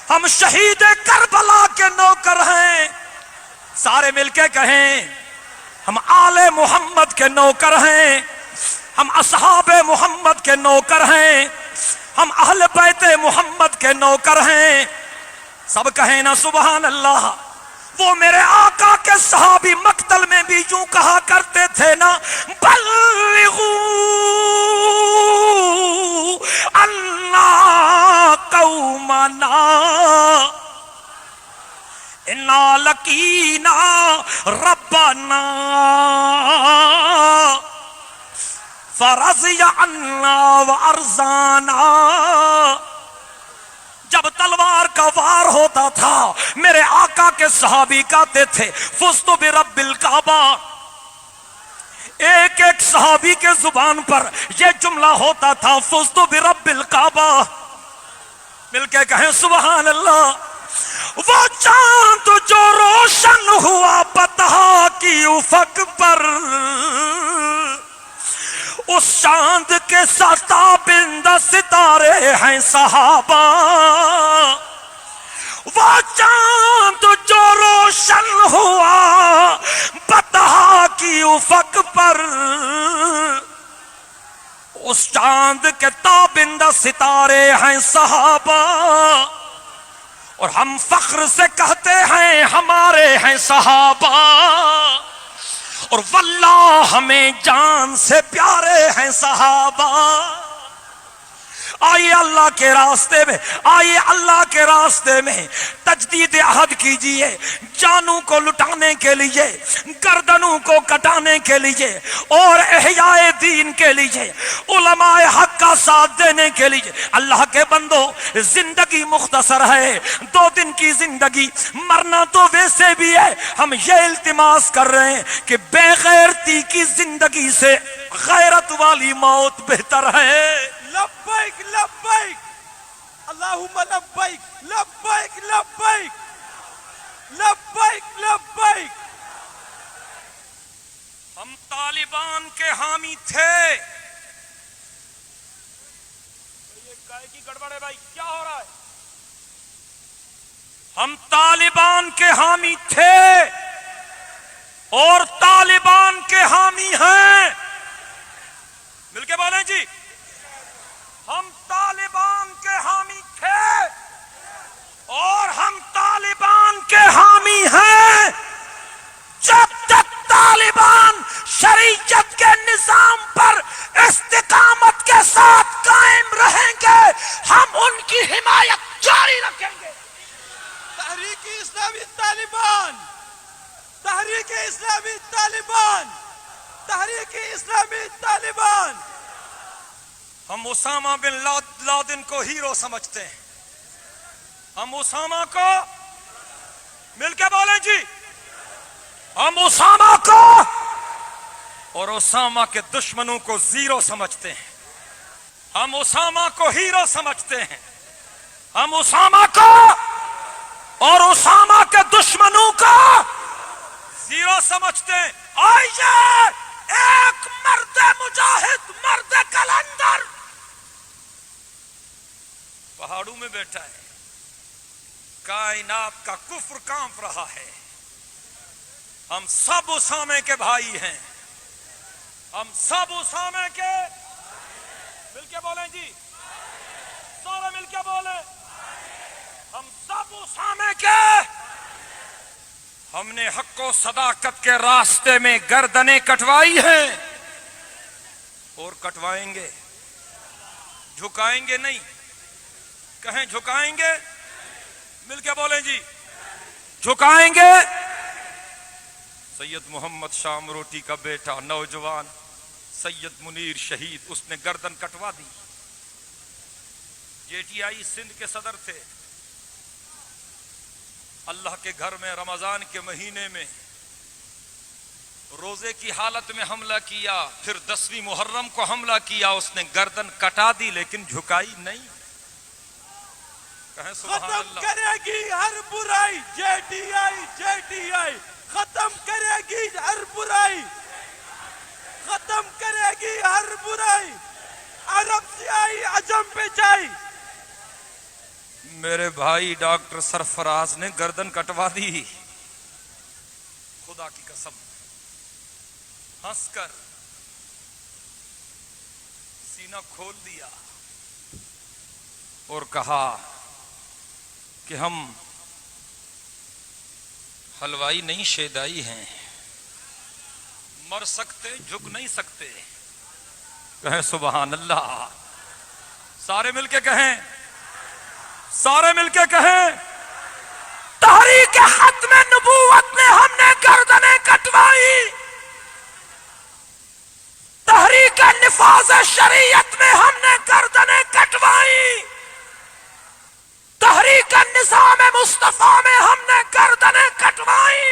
ہم شہید کربلا کے نوکر ہیں، سارے مل کے کہیں ہم آل محمد کے نوکر ہیں، ہم اصحاب محمد کے نوکر ہیں، ہم اہل بیت محمد کے نوکر ہیں، سب کہیں نا سبحان اللہ۔ وہ میرے آقا کے صحابی مقتل میں بھی یوں کہا کرتے تھے نا، بلغوا انا قومنا انا لقینا ربنا فرضی عنا وارضانا۔ جب تلوار کا وار ہوتا تھا میرے آقا کے صحابی کہتے تھے فزت برب الکعبہ. ایک ایک صحابی کے زبان پر یہ جملہ ہوتا تھا فزت برب الکعبہ. مل کے کہیں سبحان اللہ. وہ چاند جو روشن ہوا بطحا کی افق پر اس چاند کے تابندہ ستارے ہیں صحابہ. وہ چاند جو روشن ہوا بطحا کی افق پر اس چاند کے تابندہ ستارے ہیں صحابہ. اور ہم فخر سے کہتے ہیں ہمارے ہیں صحابہ. اور واللہ ہمیں جان سے پیارے ہیں صحابہ. آئیے اللہ کے راستے میں, آئیے اللہ کے راستے میں تجدید عہد کیجئے, جانوں کو لٹانے کے لیے, گردنوں کو کٹانے کے لیے, اور احیاء دین کے لیے, علماء حق کا ساتھ دینے کے لیے. اللہ کے بندو زندگی مختصر ہے, 2 دن کی زندگی, مرنا تو ویسے بھی ہے. ہم یہ التماس کر رہے ہیں کہ بے غیرتی کی زندگی سے غیرت والی موت بہتر ہے. لبیک لبیک اللہم لبیک لبیک لبیک لبیک لبیک. ہم طالبان کے حامی تھے. یہ گائے کی گڑبڑ ہے بھائی, کیا ہو رہا ہے؟ ہم طالبان کے حامی تھے اور طالبان کے حامی ہیں. مل کے بولیں جی. ہم طالبان کے حامی تھے اور ہم طالبان کے حامی ہیں. جب تک طالبان شریعت کے نظام پر استقامت کے ساتھ قائم رہیں گے ہم ان کی حمایت جاری رکھیں گے. تحریک اسلامی طالبان, تحریک اسلامی طالبان, تحریک اسلامی طالبان. ہم اسامہ بن لادن کو ہیرو سمجھتے ہیں. ہم اسامہ کو, مل کے بولیں جی, ہم اسامہ کو اور اسامہ کے دشمنوں کو زیرو سمجھتے ہیں. ہم اسامہ کو ہیرو سمجھتے ہیں. ہم اسامہ کو اور اسامہ کے دشمنوں کو زیرو سمجھتے ہیں. آئیے ایک مرد مجاہد, مرد کلندر پہاڑوں میں بیٹھا ہے, کائنات کا کفر کانپ رہا ہے. ہم سب اسامے کے بھائی ہیں. ہم سب اسامے کے, مل کے بولیں جی, سارے مل کے بولیں. ہم سب اسامے کے. ہم نے حق و صداقت کے راستے میں گردنیں کٹوائی ہیں اور کٹوائیں گے. جھکائیں گے نہیں. کہیں جھکائیں گے, مل کے بولیں جی, جھکائیں گے. سید محمد شام روٹی کا بیٹا نوجوان سید منیر شہید, اس نے گردن کٹوا دی. JTI سندھ کے صدر تھے. اللہ کے گھر میں رمضان کے مہینے میں روزے کی حالت میں حملہ کیا, پھر 10ویں محرم کو حملہ کیا. اس نے گردن کٹا دی لیکن جھکائی نہیں. کہیں سبحان ختم اللہ. کرے گی ہر برائی JTI, JTI ختم کرے گی ہر برائی, ختم کرے گی ہر برائی. عرب سے آئی عجم پہ جائی. میرے بھائی ڈاکٹر سرفراز نے گردن کٹوا دی. خدا کی قسم ہنس کر سینہ کھول دیا اور کہا کہ ہم حلوائی نہیں شیدائی ہیں, مر سکتے جھک نہیں سکتے. کہیں سبحان اللہ. سارے مل کے کہیں, سارے مل کے کہیں. تحریک ختم نبوت میں ہم نے گردنیں کٹوائی. تحریک نفاذ شریعت میں ہم نے گردنیں کٹوائی. نظام مصطفیٰ میں ہم نے گردنیں کٹوائی،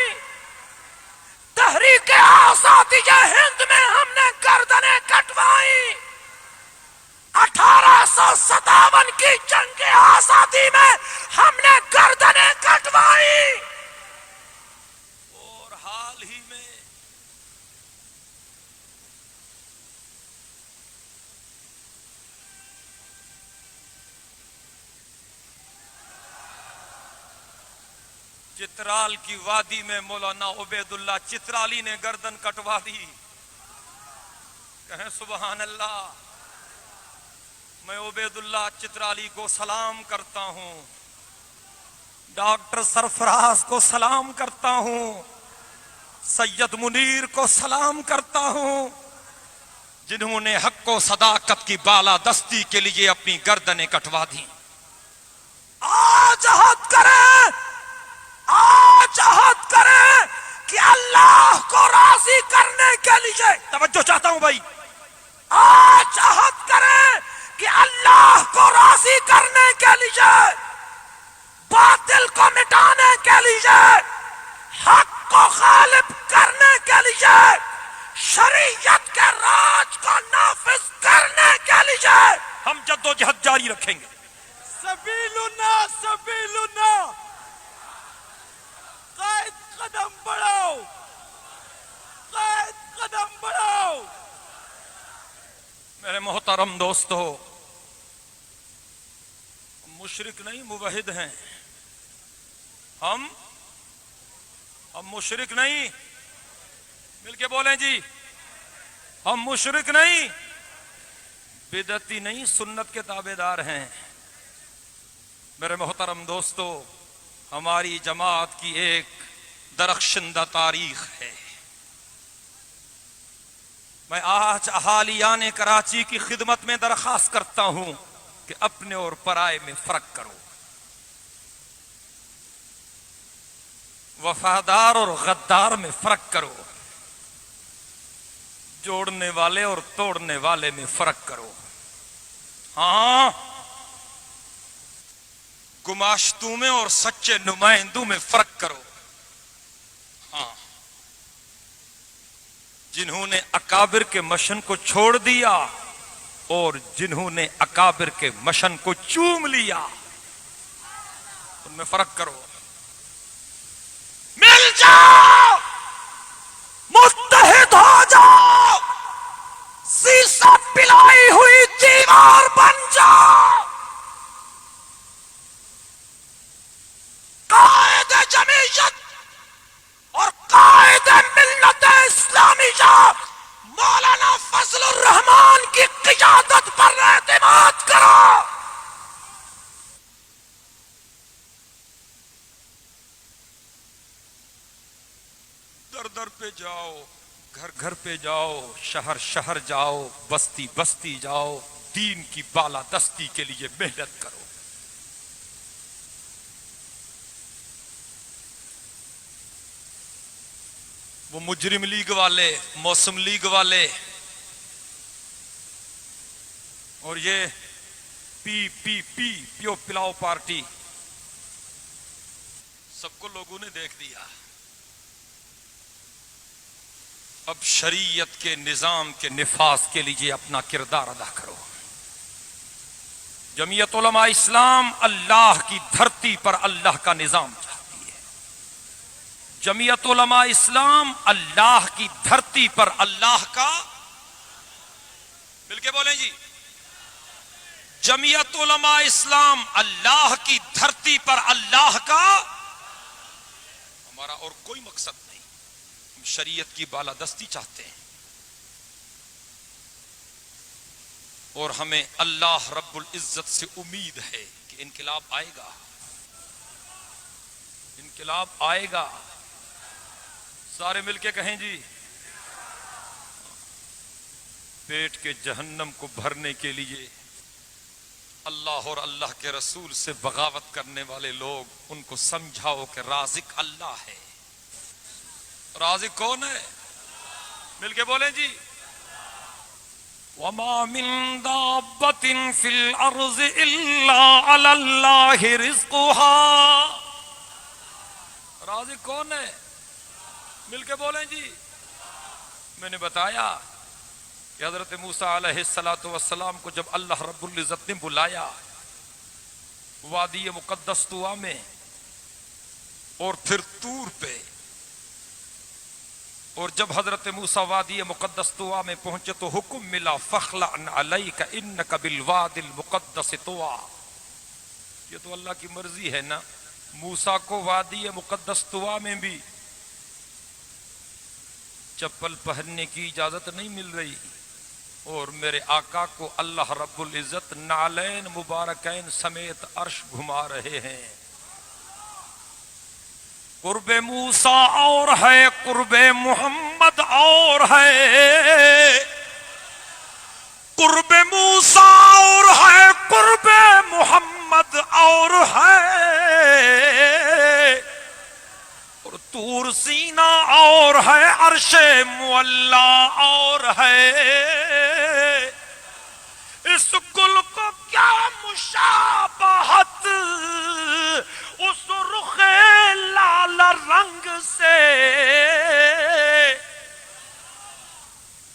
تحریک آزادی ہند میں ہم نے گردنیں کٹوائی، 1857 کی جنگ آزادی میں ہم نے گردنیں کٹوائی، اور حال ہی میں چترال کی وادی میں مولانا عبید اللہ چترالی نے گردن کٹوا دی. کہیں سبحان اللہ. میں عبید اللہ چترالی کو سلام کرتا ہوں، ڈاکٹر سرفراز کو سلام کرتا ہوں، سید منیر کو سلام کرتا ہوں، جنہوں نے حق و صداقت کی بالا دستی کے لیے اپنی گردنیں کٹوا دی. آج عہد کریں، آج عہد کریں کہ اللہ کو راضی کرنے کے لیے، توجہ چاہتا ہوں بھائی، آج عہد کریں کہ اللہ کو راضی کرنے کے لیے، باطل کو مٹانے کے لیے، حق کو غالب کرنے کے لیے، شریعت کے راج کو نافذ کرنے کے لیے ہم جدوجہد جاری رکھیں گے. سبیلنا سبیلنا، قائد قدم بڑھاؤ، قائد قدم بڑھاؤ. میرے محترم دوستو، مشرک نہیں موحد ہیں ہم مشرک نہیں، مل کے بولیں جی، ہم مشرک نہیں، بدعتی نہیں، سنت کے تابع دار ہیں. میرے محترم دوستو، ہماری جماعت کی ایک درخشندہ تاریخ ہے. میں آج اہالیان کراچی کی خدمت میں درخواست کرتا ہوں کہ اپنے اور پرائے میں فرق کرو، وفادار اور غدار میں فرق کرو، جوڑنے والے اور توڑنے والے میں فرق کرو. ہاں، گماشتوں میں اور سچے نمائندوں میں فرق کرو. ہاں، جنہوں نے اکابر کے مشن کو چھوڑ دیا اور جنہوں نے اکابر کے مشن کو چوم لیا، ان میں فرق کرو. مل جاؤ، متحد ہو جاؤ، سیسا پلائی ہوئی دیوار بن جاؤ. قائد جمعیت اور قائد ملت اسلامیہ مولانا فضل الرحمان کی قیادت پر اعتماد کرو. در در پہ جاؤ، گھر گھر پہ جاؤ، شہر شہر جاؤ، بستی بستی جاؤ، دین کی بالا دستی کے لیے محنت کرو. وہ مجرم لیگ والے، موسم لیگ والے اور یہ پیو پلاؤ پارٹی، سب کو لوگوں نے دیکھ دیا. اب شریعت کے نظام کے نفاذ کے لیے اپنا کردار ادا کرو. جمعیت علماء اسلام اللہ کی دھرتی پر اللہ کا نظام چاہتی ہے. جمعیت علماء اسلام اللہ کی دھرتی پر اللہ کا، مل کے بولیں جی، جمعیت علماء اسلام اللہ کی دھرتی پر اللہ کا، ہمارا اور کوئی مقصد نہیں. ہم شریعت کی بالادستی چاہتے ہیں اور ہمیں اللہ رب العزت سے امید ہے کہ انقلاب آئے گا، انقلاب آئے گا. سارے مل کے کہیں جی. پیٹ کے جہنم کو بھرنے کے لیے اللہ اور اللہ کے رسول سے بغاوت کرنے والے لوگ، ان کو سمجھاؤ کہ رازق اللہ ہے. رازق کون ہے؟ مل کے بولیں جی. وما من دابة في الأرض إلا على الله رزقها. رازق کون ہے؟ مل کے بولیں جی. میں نے بتایا کہ حضرت موسیٰ علیہ السلام کو جب اللہ رب العزت نے بلایا وادی مقدس طوا میں اور پھر طور پہ، اور جب حضرت موسیٰ وادی مقدس طوا میں پہنچے تو حکم ملا فخلع علیک انک بالوادی المقدس طوا. یہ تو اللہ کی مرضی ہے نا. موسیٰ کو وادی مقدس طوا میں بھی چپل پہننے کی اجازت نہیں مل رہی، اور میرے آقا کو اللہ رب العزت نعلین مبارکین سمیت عرش گھما رہے ہیں. قرب موسیٰ اور ہے، قرب محمد اور ہے. قرب موسیٰ اور ہے، قرب محمد اور ہے. اور طور سینا اور ہے، عرش معلا اور ہے. اس گل کو کیا مشابہت اس رخ لال رنگ سے،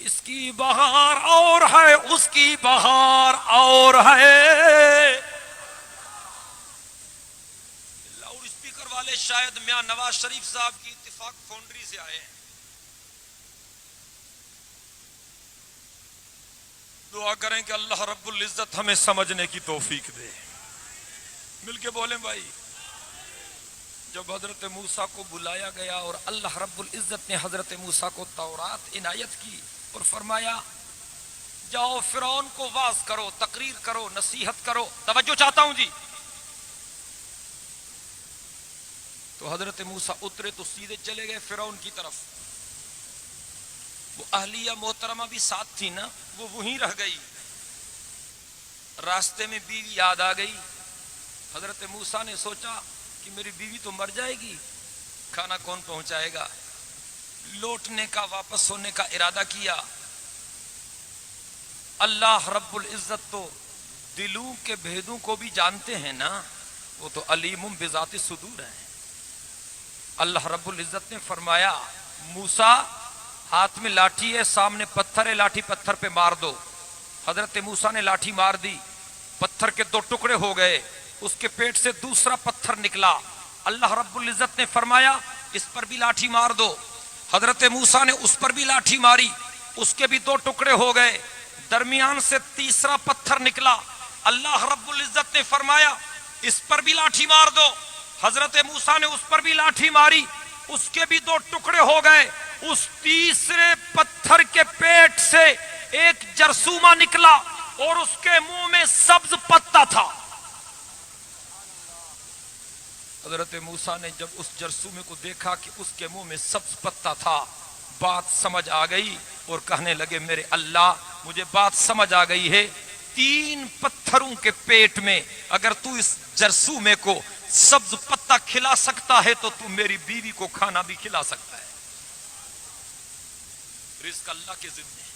اس کی بہار اور ہے، اس کی بہار اور ہے. لاؤڈ اسپیکر والے شاید میاں نواز شریف صاحب کی اتفاق فاؤنڈری سے آئے ہیں. دعا کریں کہ اللہ رب العزت ہمیں سمجھنے کی توفیق دے. مل کے بولیں بھائی. جب حضرت موسیٰ کو بلایا گیا اور اللہ رب العزت نے حضرت موسیٰ کو تورات عنایت کی اور فرمایا جاؤ فرعون کو واعظ کرو، تقریر کرو، نصیحت کرو. توجہ چاہتا ہوں جی. تو حضرت موسیٰ اترے تو سیدھے چلے گئے فرعون کی طرف. وہ اہلیہ محترمہ بھی ساتھ تھی نا، وہ وہیں رہ گئی. راستے میں بیوی یاد آ گئی. حضرت موسیٰ نے سوچا کہ میری بیوی تو مر جائے گی، کھانا کون پہنچائے گا. لوٹنے کا، واپس ہونے کا ارادہ کیا. اللہ رب العزت تو دلوں کے بھیدوں کو بھی جانتے ہیں نا، وہ تو علیم بذات الصدور ہے. اللہ رب العزت نے فرمایا موسیٰ ہاتھ میں لاٹھی ہے، سامنے پتھر ہے، لاٹھی پتھر پہ مار دو. حضرت موسیٰ نے لاٹھی مار دی، پتھر کے 2 ٹکڑے ہو گئے. اس کے پیٹ سے دوسرا پتھر نکلا. اللہ رب العزت نے فرمایا اس پر بھی لاٹھی مار دو. حضرت موسیٰ نے اس پر بھی لاٹھی ماری، اس کے بھی 2 ٹکڑے ہو گئے. درمیان سے تیسرا پتھر نکلا. اللہ رب العزت نے فرمایا اس پر بھی لاٹھی مار دو. حضرت موسیٰ نے اس پر بھی لاٹھی ماری، اس کے بھی 2 ٹکڑے ہو گئے. اس تیسرے پتھر کے پیٹ سے ایک جرثومہ نکلا اور اس کے منہ میں سبز پتا تھا. حضرت موسیٰ نے جب اس جرثومے کو دیکھا کہ اس کے منہ میں سبز پتا تھا، بات سمجھ آ گئی اور کہنے لگے میرے اللہ مجھے بات سمجھ آ گئی ہے. 3 پتھروں کے پیٹ میں اگر تو اس جرثومے کو سبز پتا کھلا سکتا ہے تو میری بیوی کو کھانا بھی کھلا سکتا ہے. رزق اللہ کے ذمہ ہے.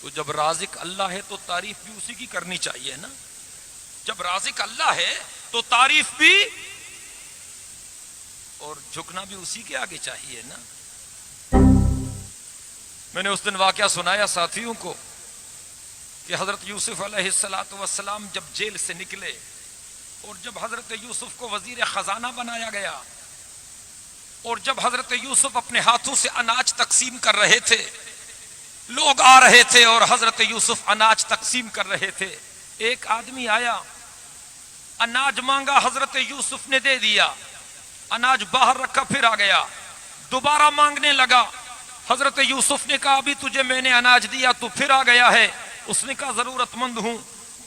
تو جب رازق اللہ ہے تو تعریف بھی اسی کی کرنی چاہیے نا. جب رازق اللہ ہے تو تعریف بھی اور جھکنا بھی اسی کے آگے چاہیے نا. میں نے اس دن واقعہ سنایا ساتھیوں کو کہ حضرت یوسف علیہ السلام جب جیل سے نکلے اور جب حضرت یوسف کو وزیر خزانہ بنایا گیا اور جب حضرت یوسف اپنے ہاتھوں سے اناج تقسیم کر رہے تھے، لوگ آ رہے تھے اور حضرت یوسف اناج تقسیم کر رہے تھے. ایک آدمی آیا، اناج مانگا، حضرت یوسف نے دے دیا. اناج باہر رکھا، پھر آ گیا، دوبارہ مانگنے لگا. حضرت یوسف نے کہا ابھی تجھے میں نے اناج دیا تو پھر آ گیا ہے. اس نے کہا ضرورت مند ہوں،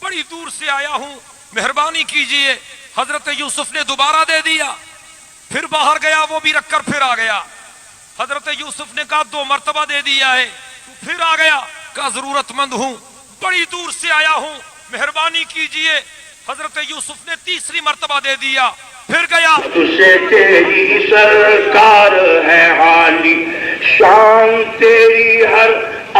بڑی دور سے آیا ہوں، مہربانی کیجئے. حضرت یوسف نے دوبارہ دے دیا، پھر باہر گیا، وہ بھی رکھ کر پھر آ گیا. حضرت یوسف نے کہا 2 مرتبہ دے دیا ہے تو پھر آ گیا. کہا ضرورت مند ہوں، بڑی دور سے آیا ہوں، مہربانی کیجئے. حضرت یوسف نے تیسری مرتبہ دے دیا، پھر گیا. تجھے تیری سرکار ہے حالی، شان تیری ہر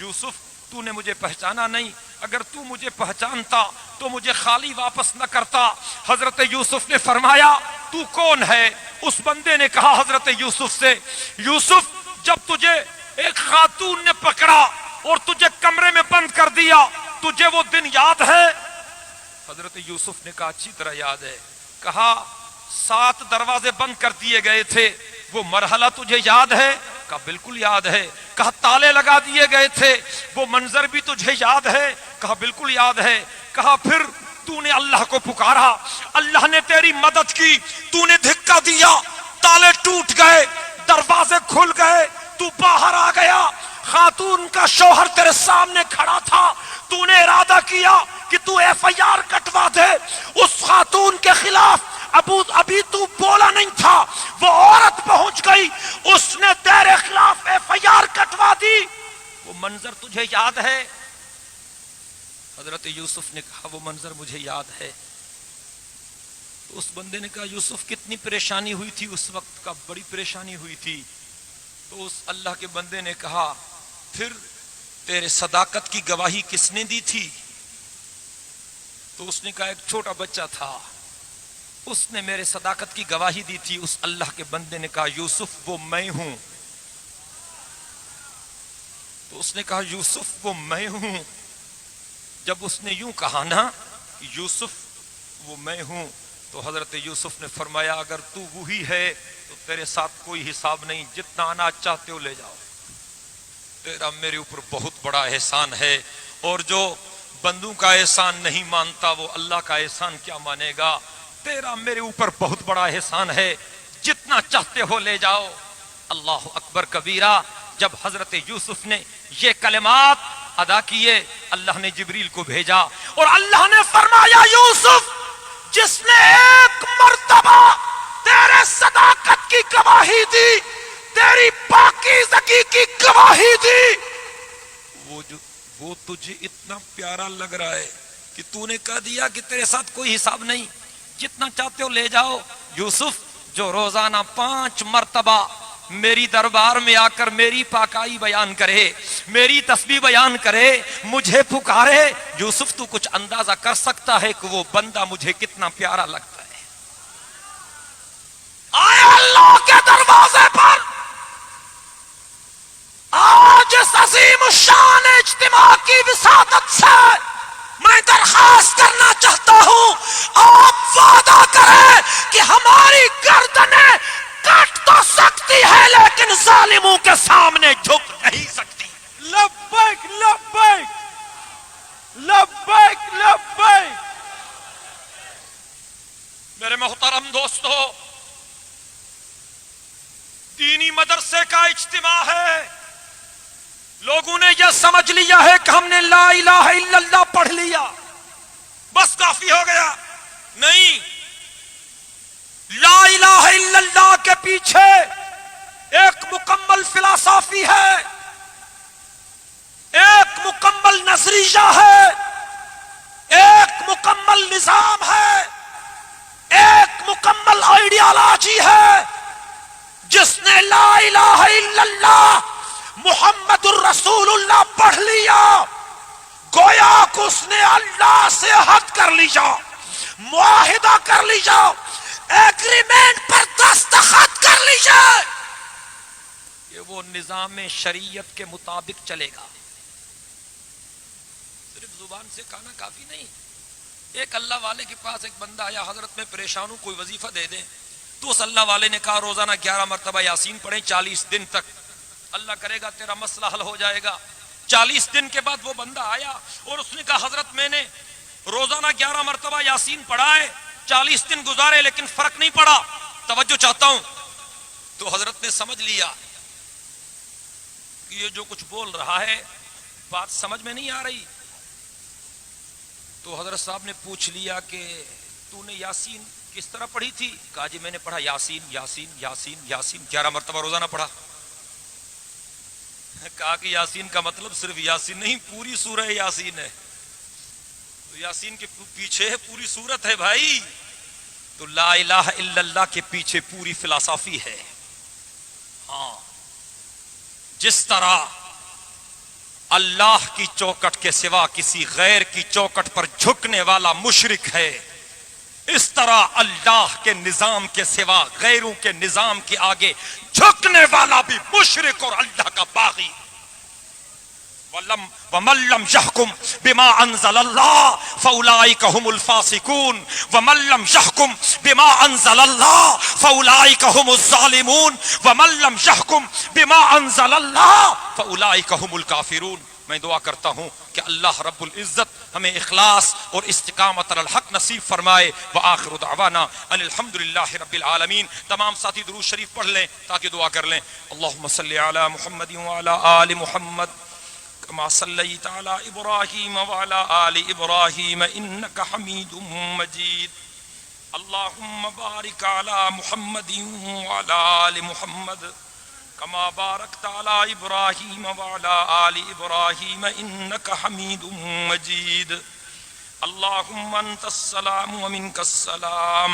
یوسف تو نے مجھے پہچانا نہیں، اگر تو مجھے پہچانتا تو مجھے خالی واپس نہ کرتا۔ حضرت یوسف نے فرمایا تو کون ہے؟ اس بندے نے کہا حضرت یوسف سے، یوسف جب تجھے ایک خاتون نے پکڑا اور تجھے کمرے میں بند کر دیا، تجھے وہ دن یاد ہے؟ حضرت یوسف نے کہا اچھی طرح یاد ہے۔ کہا 7 دروازے بند کر دیے گئے تھے، وہ مرحلہ تجھے یاد ہے؟ کہا بالکل یاد ہے۔ کہا تالے لگا دیے گئے تھے، وہ منظر بھی تجھے یاد ہے؟ کہا بالکل یاد ہے۔ کہا پھر تو نے اللہ کو پکارا، اللہ نے تیری مدد کی، تو نے دھکا دیا، تالے ٹوٹ گئے، دروازے کھل گئے، تو باہر آ گیا، خاتون کا شوہر تیرے سامنے کھڑا تھا، تو نے ارادہ کیا کہ تو ایف آئی آر کٹوا دے اس خاتون کے خلاف۔ ابھی تو بولا نہیں تھا، وہ عورت پہنچ گئی، اس نے تیرے خلاف ایف آئی آر کٹوا دی، وہ منظر تجھے یاد ہے؟ حضرت یوسف نے کہا وہ منظر مجھے یاد ہے۔ تو اس بندے نے کہا یوسف کتنی پریشانی ہوئی تھی اس وقت؟ کا بڑی پریشانی ہوئی تھی۔ تو اس اللہ کے بندے نے کہا پھر تیرے صداقت کی گواہی کس نے دی تھی؟ تو اس نے کہا ایک چھوٹا بچہ تھا، اس نے میرے صداقت کی گواہی دی تھی۔ اس اللہ کے بندے نے کہا یوسف وہ میں ہوں۔ تو اس نے کہا یوسف وہ میں ہوں۔ جب اس نے یوں کہا نا یوسف وہ میں ہوں، تو حضرت یوسف نے فرمایا اگر تو وہی ہے تو تیرے ساتھ کوئی حساب نہیں، جتنا اناج چاہتے ہو لے جاؤ، تیرا میرے اوپر بہت بڑا احسان ہے، اور جو بندوں کا احسان نہیں مانتا وہ اللہ کا احسان کیا مانے گا؟ تیرا میرے اوپر بہت بڑا احسان ہے، جتنا چاہتے ہو لے جاؤ۔ اللہ اکبر کبیرہ۔ جب حضرت یوسف نے یہ کلمات ادا کیے، اللہ نے جبریل کو بھیجا اور اللہ نے فرمایا یوسف جس نے ایک مرتبہ تیرے صداقت کی گواہی دی، تیری پاکیزگی کی گواہی دی، وہ تجھے اتنا پیارا لگ رہا ہے کہ تو نے کہہ دیا کہ تیرے ساتھ کوئی حساب نہیں، جتنا چاہتے ہو لے جاؤ۔ یوسف جو روزانہ 5 مرتبہ میری دربار میں آ کر میری پاکائی بیان کرے، میری تسبیح بیان کرے، مجھے پکارے، یوسف تو کچھ اندازہ کر سکتا ہے کہ وہ بندہ مجھے کتنا پیارا لگتا ہے۔ آئے اللہ کے دروازے پر آج اس عظیم الشان اجتماع کی وسعت سے میں درخواست کرنا چاہتا ہوں، آپ وعدہ کریں کہ ہماری گردنیں کٹ تو سکتی ہے لیکن ظالموں کے سامنے جھک نہیں سکتی۔ لبیک لبیک لبیک لبیک۔ میرے محترم دوستو، دینی مدرسے کا اجتماع ہے، لوگوں نے یہ سمجھ لیا ہے کہ ہم نے لا الہ الا اللہ پڑھ لیا بس کافی ہو گیا۔ نہیں، لا الہ الا اللہ کے پیچھے ایک مکمل فلسفی ہے، ایک مکمل نظریہ ہے، ایک مکمل نظام ہے، ایک مکمل آئیڈیالوجی ہے۔ جس نے لا الہ الا اللہ محمد الرسول اللہ پڑھ لیا گویا کہ اس نے اللہ سے عہد کر لیا، معاہدہ کر لیا، ایگریمنٹ پر دستخط کر لیجئے، یہ وہ نظام شریعت کے مطابق چلے گا۔ صرف زبان سے کہنا کافی نہیں۔ ایک اللہ والے کے پاس ایک بندہ آیا، حضرت میں پریشان ہوں، کوئی وظیفہ دے دیں۔ تو اس اللہ والے نے کہا روزانہ 11 مرتبہ یاسین پڑھیں 40 دن تک، اللہ کرے گا تیرا مسئلہ حل ہو جائے گا۔ 40 دن کے بعد وہ بندہ آیا اور اس نے کہا حضرت میں نے روزانہ 11 مرتبہ یاسین پڑھا ہے، 40 دن گزارے لیکن فرق نہیں پڑا، توجہ چاہتا ہوں۔ تو حضرت نے سمجھ لیا کہ یہ جو کچھ بول رہا ہے بات سمجھ میں نہیں آ رہی۔ تو حضرت صاحب نے پوچھ لیا کہ تو نے یاسین کس طرح پڑھی تھی؟ کہا جی میں نے پڑھا یاسین یاسین یاسین یاسین 11 مرتبہ روزانہ پڑھا۔ کہا کہ یاسین کا مطلب صرف یاسین نہیں، پوری سورہ یاسین ہے، تو یاسین کے پیچھے پوری سورت ہے بھائی۔ تو لا الہ الا اللہ کے پیچھے پوری فلسفی ہے۔ ہاں، جس طرح اللہ کی چوکٹ کے سوا کسی غیر کی چوکٹ پر جھکنے والا مشرک ہے، اس طرح اللہ کے نظام کے سوا غیروں کے نظام کے آگے جھکنے والا بھی مشرک اور اللہ کا باغی۔ وَمَن لَّمْ يَحْكُم بِمَا أَنزَلَ اللَّهُ فَأُولَٰئِكَ هُمُ الْفَاسِقُونَ وَمَن لَّمْ يَحْكُم بِمَا أَنزَلَ اللَّهُ فَأُولَٰئِكَ هُمُ الظَّالِمُونَ وَمَن لَّمْ يَحْكُم بِمَا أَنزَلَ اللَّهُ فَأُولَٰئِكَ هُمُ الْكَافِرُونَ۔ میں دعا کرتا ہوں کہ اللہ رب العزت ہمیں اخلاص اور استقامت علی الحق نصیب فرمائے۔ وآخر دعوانا ان الحمدللہ رب العالمین۔ تمام ساتھی درود شریف پڑھ لیں تاکہ دعا کر لیں۔ اللہم صلی علی محمد وعلی آل محمد كما صليت على إبراهيم وعلى آل إبراهيم إنك حميد مجيد۔ اللهم بارك على محمد وعلى آل محمد كما باركت على إبراهيم وعلى آل إبراهيم إنك حميد مجيد۔ اللهم أنت السلام ومنك السلام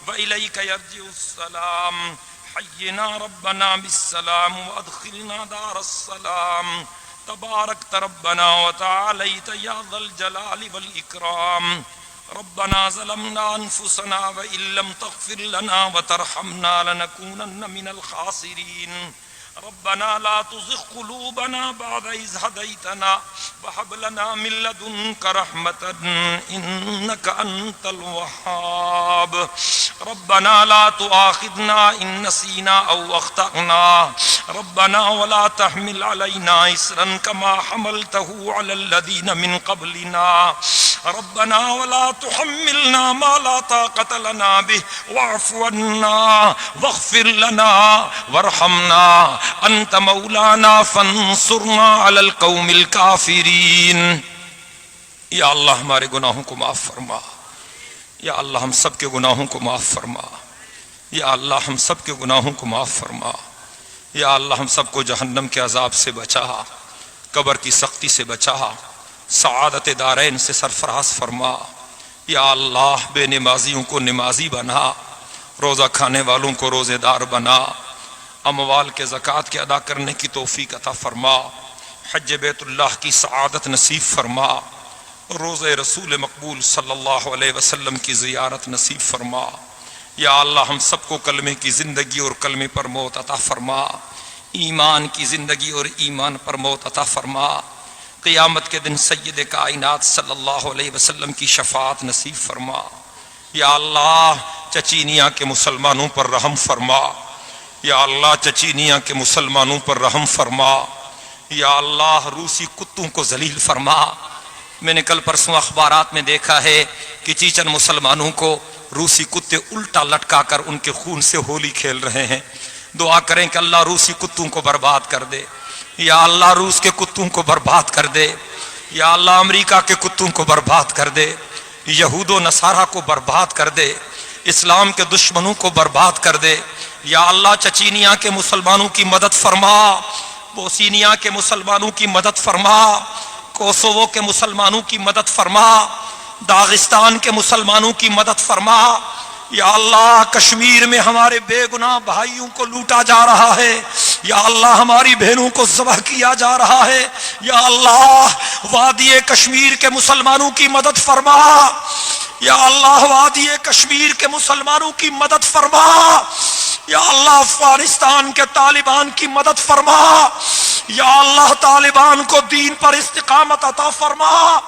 وإليك يرجع السلام، حينا ربنا بالسلام وأدخلنا دار السلام، تباركت ربنا وتعاليت يا ذا الجلال والإكرام۔ ربنا ظلمنا أنفسنا وإن لم تغفر لنا وترحمنا لنكونن من الخاسرين۔ ربنا لا تزغ قلوبنا بعد إذ هديتنا وهب لنا من لدنك رحمة إنك أنت الوهاب۔ ربنا لا تؤاخذنا إن نسينا أو أخطأنا، ربنا ولا تحمل علينا إصرا كما حملته على الذين من قبلنا، ربنا ولا تحملنا ما لا طاقة لنا به واعف عنا واغفر لنا وارحمنا انت مولانا فانصرنا على القوم الكافرين۔ یا اللہ ہمارے گناہوں کو معاف فرما، یا اللہ ہم سب کے گناہوں کو معاف فرما، یا اللہ ہم سب کے گناہوں کو معاف فرما، یا اللہ ہم سب کو جہنم کے عذاب سے بچا، قبر کی سختی سے بچا، سعادت دارین سے سرفراز فرما۔ یا اللہ بے نمازیوں کو نمازی بنا، روزہ کھانے والوں کو روزے دار بنا، اموال کے زکوٰۃ کے ادا کرنے کی توفیق عطا فرما، حج بیت اللہ کی سعادت نصیب فرما، روزہ رسول مقبول صلی اللہ علیہ وسلم کی زیارت نصیب فرما۔ یا اللہ ہم سب کو کلمے کی زندگی اور کلمے پر موت عطا فرما، ایمان کی زندگی اور ایمان پر موت عطا فرما، قیامت کے دن سید کائنات صلی اللہ علیہ وسلم کی شفاعت نصیب فرما۔ یا اللہ چچینیا کے مسلمانوں پر رحم فرما، یا اللہ چچینیا کے مسلمانوں پر رحم فرما، یا اللہ روسی کتوں کو ذلیل فرما۔ میں نے کل پرسوں اخبارات میں دیکھا ہے کہ چیچن مسلمانوں کو روسی کتے الٹا لٹکا کر ان کے خون سے ہولی کھیل رہے ہیں۔ دعا کریں کہ اللہ روسی کتوں کو برباد کر دے، یا اللہ روس کے کتوں کو برباد کر دے، یا اللہ امریکہ کے کتوں کو برباد کر دے، یہود و نصارہ کو برباد کر دے، اسلام کے دشمنوں کو برباد کر دے۔ یا اللہ چچینیا کے مسلمانوں کی مدد فرما، بوسینیا کے مسلمانوں کی مدد فرما، کوسوو کے مسلمانوں کی مدد فرما، داغستان کے مسلمانوں کی مدد فرما۔ یا اللہ کشمیر میں ہمارے بے گناہ بھائیوں کو لوٹا جا رہا ہے، یا اللہ ہماری بہنوں کو ذبح کیا جا رہا ہے، یا اللہ وادی کشمیر کے مسلمانوں کی مدد فرما، یا اللہ وادی کشمیر کے مسلمانوں کی مدد فرما، یا اللہ افغانستان کے طالبان کی مدد فرما، یا اللہ طالبان کو دین پر استقامت عطا فرما۔